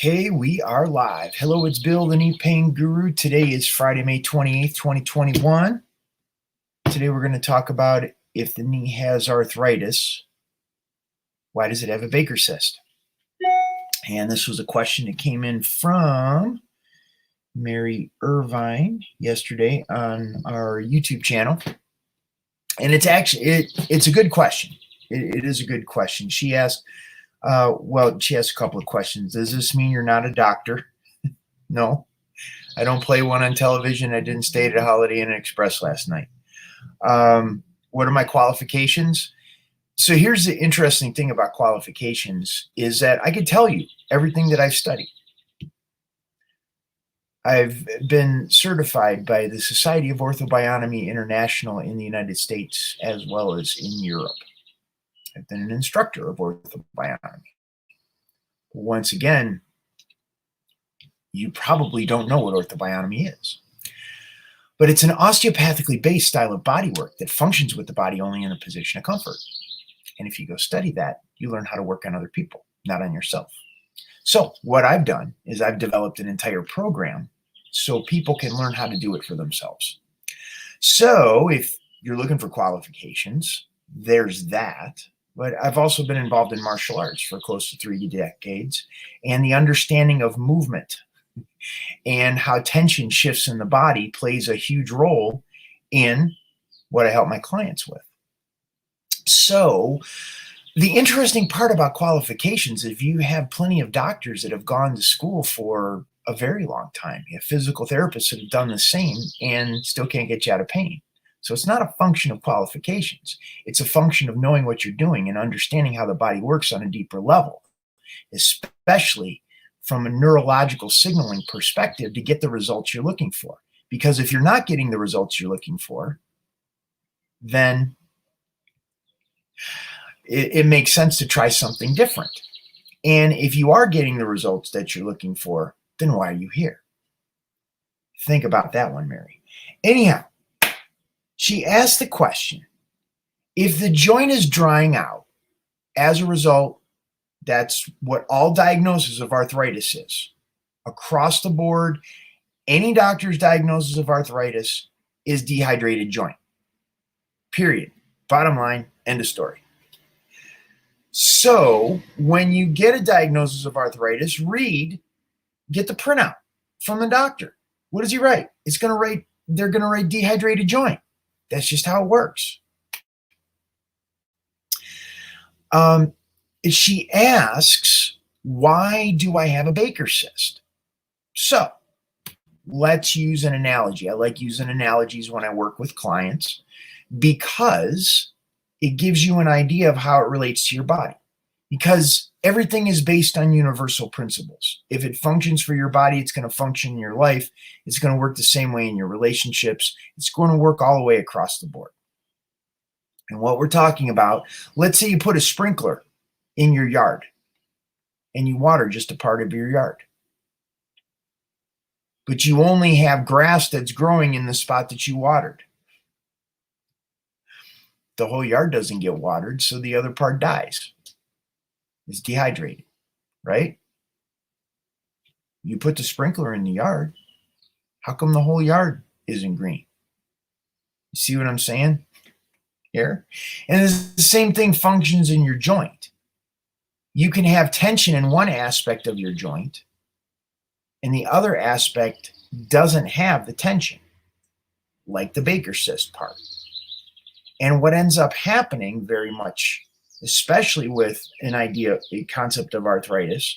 Okay, we are live. Hello, it's Bill, the knee pain guru. Today is Friday, May 28th, 2021. Today we're going to talk about if the knee has arthritis, why does it have a Baker cyst? And this was a question that came in from Mary Irvine yesterday on our YouTube channel. And it's actually, it's a good question. It is a good question. She asked, she asked a couple of questions. Does this mean you're not a doctor? No, I don't play one on television. I didn't stay at a Holiday Inn Express last night. What are my qualifications? So here's the interesting thing about qualifications is that I could tell you everything that I've studied. I've been certified by the Society of Orthobionomy International in the United States as well as in Europe. I've been an instructor of orthobionomy. Once again, you probably don't know what orthobionomy is. But it's an osteopathically based style of bodywork that functions with the body only in a position of comfort. And if you go study that, you learn how to work on other people, not on yourself. So what I've done is I've developed an entire program so people can learn how to do it for themselves. So if you're looking for qualifications, there's that. But I've also been involved in martial arts for close to 3 decades, and the understanding of movement and how tension shifts in the body plays a huge role in what I help my clients with. So the interesting part about qualifications, if you have plenty of doctors that have gone to school for a very long time, you have physical therapists that have done the same and still can't get you out of pain. So it's not a function of qualifications. It's a function of knowing what you're doing and understanding how the body works on a deeper level, especially from a neurological signaling perspective to get the results you're looking for. Because if you're not getting the results you're looking for, then it makes sense to try something different. And if you are getting the results that you're looking for, then why are you here? Think about that one, Mary. Anyhow, she asked the question, if the joint is drying out, as a result, that's what all diagnosis of arthritis is. Across the board, any doctor's diagnosis of arthritis is dehydrated joint. Period. Bottom line, end of story. So when you get a diagnosis of arthritis, get the printout from the doctor. What does he write? They're going to write dehydrated joint. That's just how it works. She asks, why do I have a Baker cyst? So let's use an analogy. I like using analogies when I work with clients because it gives you an idea of how it relates to your body. Because everything is based on universal principles. If it functions for your body, it's going to function in your life. It's going to work the same way in your relationships. It's going to work all the way across the board. And what we're talking about, let's say you put a sprinkler in your yard and you water just a part of your yard. But you only have grass that's growing in the spot that you watered. The whole yard doesn't get watered, so the other part dies. It's dehydrated, right? You put the sprinkler in the yard, how come the whole yard isn't green? You see what I'm saying here? And the same thing functions in your joint. You can have tension in one aspect of your joint, and the other aspect doesn't have the tension, like the Baker cyst part. And what ends up happening very much, especially with a concept of arthritis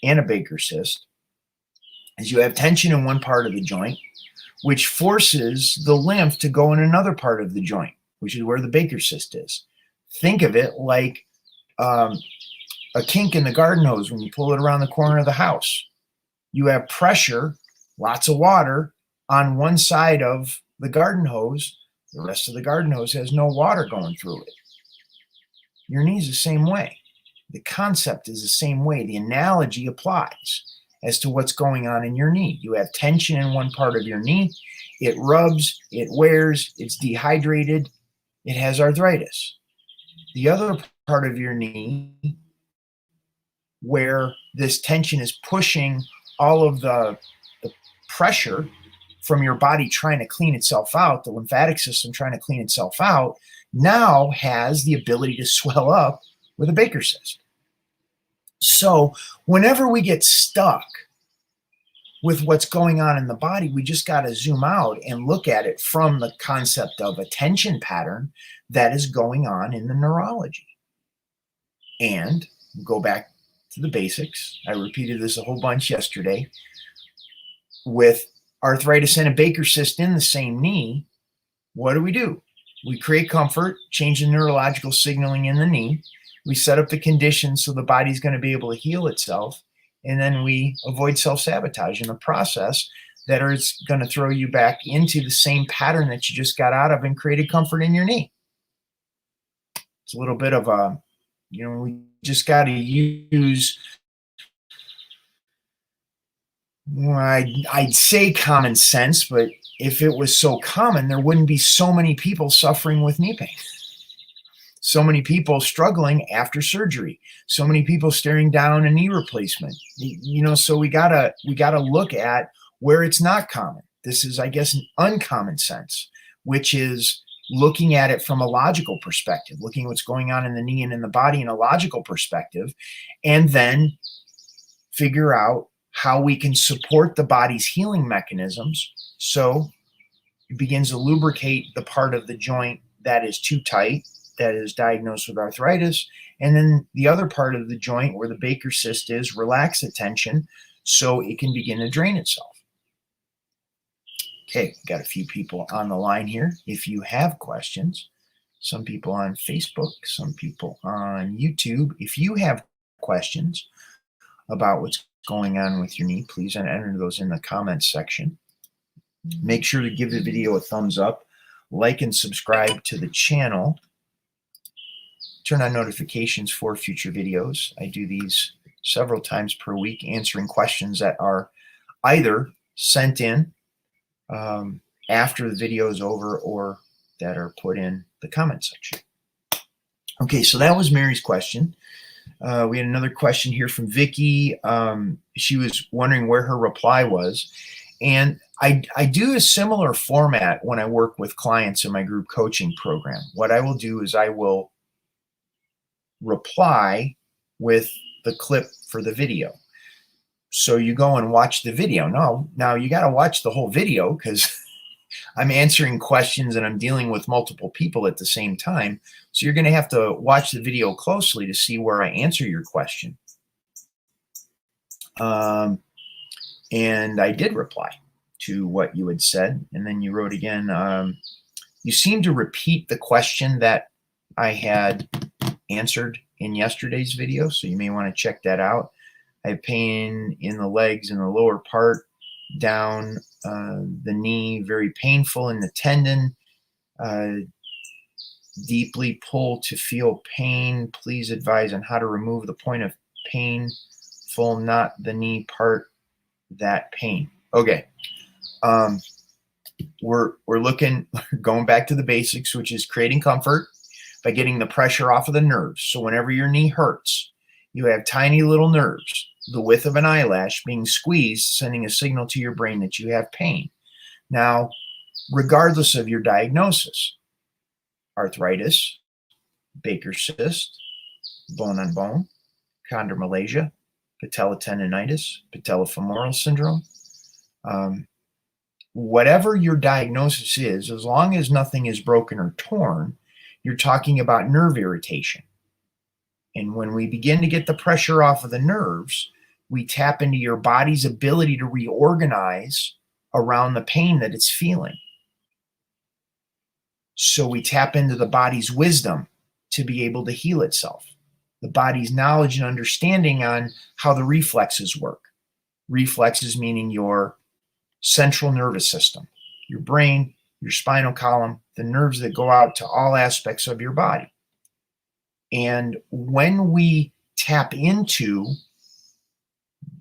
and a Baker cyst, is you have tension in one part of the joint, which forces the lymph to go in another part of the joint, which is where the Baker cyst is. Think of it like a kink in the garden hose when you pull it around the corner of the house. You have pressure, lots of water on one side of the garden hose. The rest of the garden hose has no water going through it. Your knee's the same way. The concept is the same way. The analogy applies as to what's going on in your knee. You have tension in one part of your knee. It rubs, it wears, it's dehydrated, it has arthritis. The other part of your knee where this tension is pushing all of the pressure from your body trying to clean itself out, the lymphatic system trying to clean itself out, now has the ability to swell up with a Baker cyst. So whenever we get stuck with what's going on in the body, we just got to zoom out and look at it from the concept of a tension pattern that is going on in the neurology. And go back to the basics. I repeated this a whole bunch yesterday. With arthritis and a Baker cyst in the same knee, what do? We create comfort, change the neurological signaling in the knee. We set up the conditions so the body's going to be able to heal itself. And then we avoid self-sabotage in the process that is going to throw you back into the same pattern that you just got out of and created comfort in your knee. It's a little bit of a, we just got to use, I'd say common sense, but if it was so common, there wouldn't be so many people suffering with knee pain. So many people struggling after surgery. So many people staring down a knee replacement. So we gotta look at where it's not common. This is, I guess, an uncommon sense, which is looking at it from a logical perspective, looking at what's going on in the knee and in the body in a logical perspective, and then figure out how we can support the body's healing mechanisms so it begins to lubricate the part of the joint that is too tight, that is diagnosed with arthritis, and then the other part of the joint where the Baker cyst is, relax the tension so it can begin to drain itself. Okay, we've got a few people on the line here. If you have questions, some people on Facebook, some people on YouTube, if you have questions about what's going on with your knee, please enter those in the comments section. Make sure to give the video a thumbs up, like and subscribe to the channel. Turn on notifications for future videos. I do these several times per week, answering questions that are either sent in after the video is over or that are put in the comment section. Okay, so that was Mary's question. We had another question here from Vicky. She was wondering where her reply was. And I do a similar format when I work with clients in my group coaching program. What I will do is I will reply with the clip for the video. So you go and watch the video. Now you got to watch the whole video because I'm answering questions and I'm dealing with multiple people at the same time. So you're going to have to watch the video closely to see where I answer your question. And I did reply to what you had said. And then you wrote again, you seem to repeat the question that I had answered in yesterday's video, so you may want to check that out. I have pain in the legs in the lower part, down the knee, very painful in the tendon, deeply pull to feel pain. Please advise on how to remove the point of painful, not the knee part, that pain. Okay. We're looking, going back to the basics, which is creating comfort by getting the pressure off of the nerves. So whenever your knee hurts, you have tiny little nerves, the width of an eyelash, being squeezed, sending a signal to your brain that you have pain. Now, regardless of your diagnosis, arthritis, Baker cyst, bone on bone, chondromalacia, patellotendinitis, patellofemoral syndrome, whatever your diagnosis is, as long as nothing is broken or torn, you're talking about nerve irritation. And when we begin to get the pressure off of the nerves, we tap into your body's ability to reorganize around the pain that it's feeling. So we tap into the body's wisdom to be able to heal itself, the body's knowledge and understanding on how the reflexes work. Reflexes meaning your central nervous system, your brain, your spinal column, the nerves that go out to all aspects of your body. And when we tap into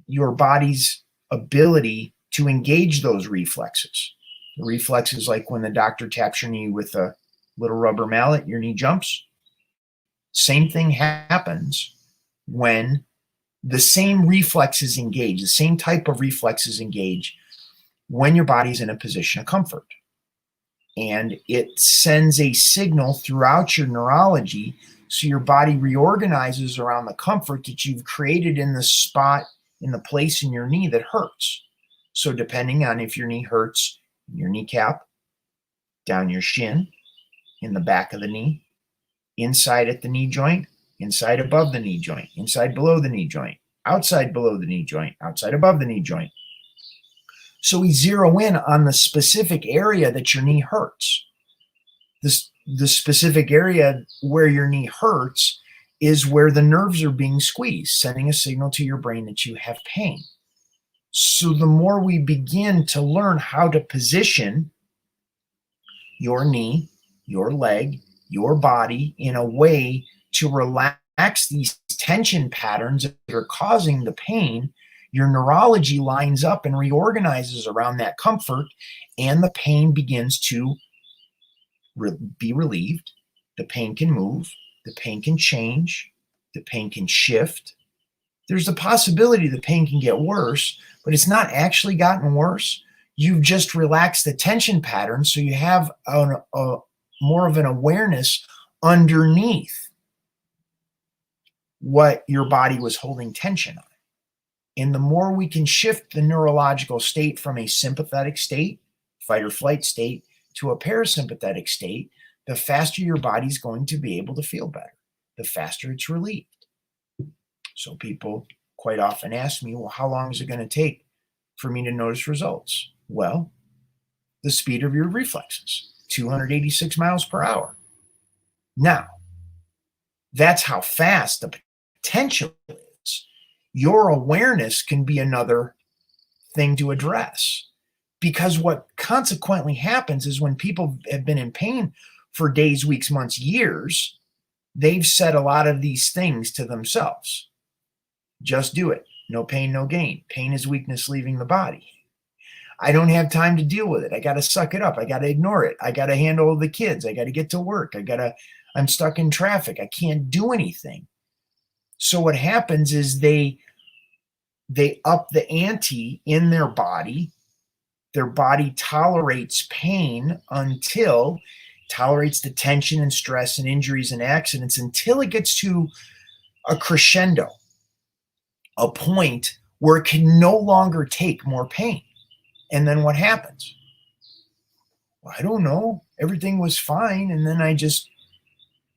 your body's ability to engage those reflexes, the reflexes like when the doctor taps your knee with a little rubber mallet, your knee jumps. Same thing happens when the same reflexes engage, the same type of reflexes engage when your body's in a position of comfort. And it sends a signal throughout your neurology, so your body reorganizes around the comfort that you've created in the spot, in the place in your knee that hurts. So depending on if your knee hurts, your kneecap, down your shin, in the back of the knee, inside at the knee joint, inside above the knee joint, inside below the knee joint, outside below the knee joint, outside above the knee joint. So we zero in on the specific area that your knee hurts. The specific area where your knee hurts is where the nerves are being squeezed, sending a signal to your brain that you have pain. So the more we begin to learn how to position your knee, your leg, your body in a way to relax these tension patterns that are causing the pain, your neurology lines up and reorganizes around that comfort, and the pain begins to be relieved. The pain can move, the pain can change, the pain can shift. There's a possibility the pain can get worse, but it's not actually gotten worse. You've just relaxed the tension pattern, so you have more of an awareness underneath what your body was holding tension on. And the more we can shift the neurological state from a sympathetic state, fight or flight state, to a parasympathetic state, the faster your body's going to be able to feel better, the faster it's relieved. So people quite often ask me, well, how long is it going to take for me to notice results? Well, the speed of your reflexes, 286 miles per hour. Now, that's how fast the potential is. Your awareness can be another thing to address, because what consequently happens is when people have been in pain for days, weeks, months, years, they've said a lot of these things to themselves. Just do it. No pain, no gain. Pain is weakness leaving the body. I don't have time to deal with it. I got to suck it up. I got to ignore it. I got to handle the kids. I got to get to work. I'm stuck in traffic. I can't do anything. So what happens is they up the ante in their body. Their body tolerates pain until tolerates the tension and stress and injuries and accidents until it gets to a crescendo, a point where it can no longer take more pain. And then what happens? Well, I don't know. Everything was fine. And then I just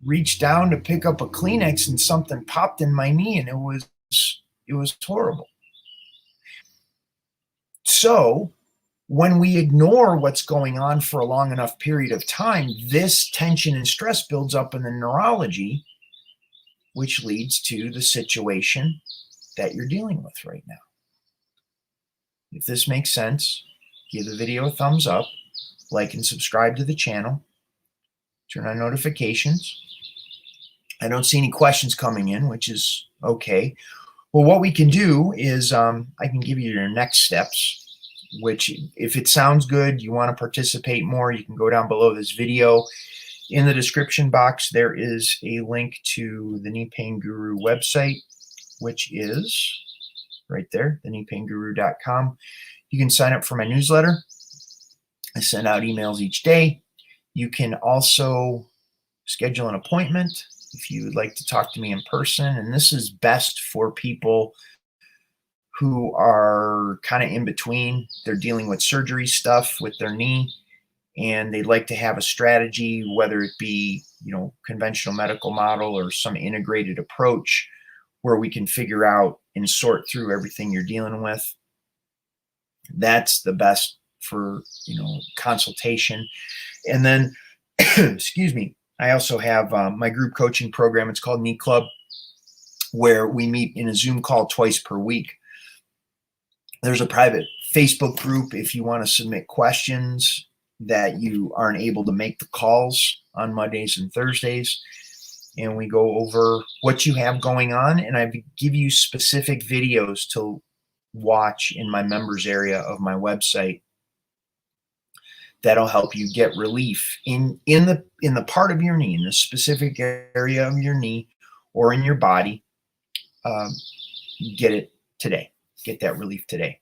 reached down to pick up a Kleenex and something popped in my knee, and it was horrible. So when we ignore what's going on for a long enough period of time, this tension and stress builds up in the neurology, which leads to the situation that you're dealing with right now. If this makes sense, give the video a thumbs up, like and subscribe to the channel, turn on notifications. I don't see any questions coming in, which is okay. Well, what we can do is I can give you your next steps, which if it sounds good, you want to participate more, you can go down below this video. In the description box, there is a link to the Knee Pain Guru website, which is right there, thekneepainguru.com. You can sign up for my newsletter. I send out emails each day. You can also schedule an appointment if you would like to talk to me in person. And this is best for people who are kind of in between. They're dealing with surgery stuff with their knee, and they'd like to have a strategy, whether it be, conventional medical model or some integrated approach where we can figure out and sort through everything you're dealing with. That's the best for, consultation. And then, excuse me, I also have my group coaching program. It's called Knee Club, where we meet in a Zoom call twice per week. There's a private Facebook group if you want to submit questions that you aren't able to make the calls on Mondays and Thursdays. And we go over what you have going on, and I give you specific videos to watch in my members area of my website that'll help you get relief in the part of your knee, in the specific area of your knee or in your body, get it today. Get that relief today.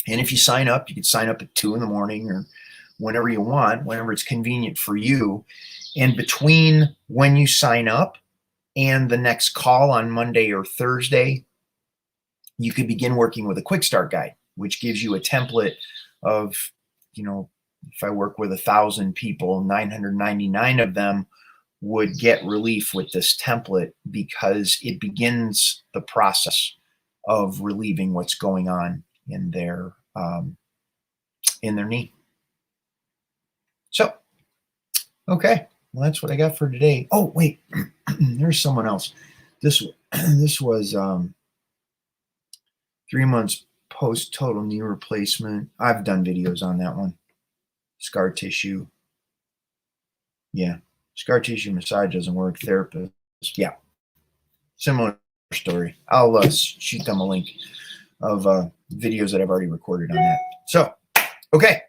And if you sign up, you can sign up at 2 in the morning or whenever you want, whenever it's convenient for you. And between when you sign up and the next call on Monday or Thursday, you could begin working with a quick start guide, which gives you a template of, if I work with 1,000 people, 999 of them would get relief with this template, because it begins the process of relieving what's going on in their knee. So, okay, well, that's what I got for today. Oh, wait, there's someone else. This was 3 months post total knee replacement. I've done videos on that one. Scar tissue. Yeah, scar tissue massage doesn't work. Therapist. Yeah, similar story. I'll shoot them a link of videos that I've already recorded on that. So, okay,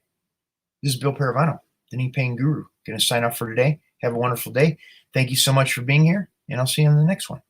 this is Bill Paravano, the Knee Pain Guru. Going to sign off for today. Have a wonderful day. Thank you so much for being here, and I'll see you on the next one.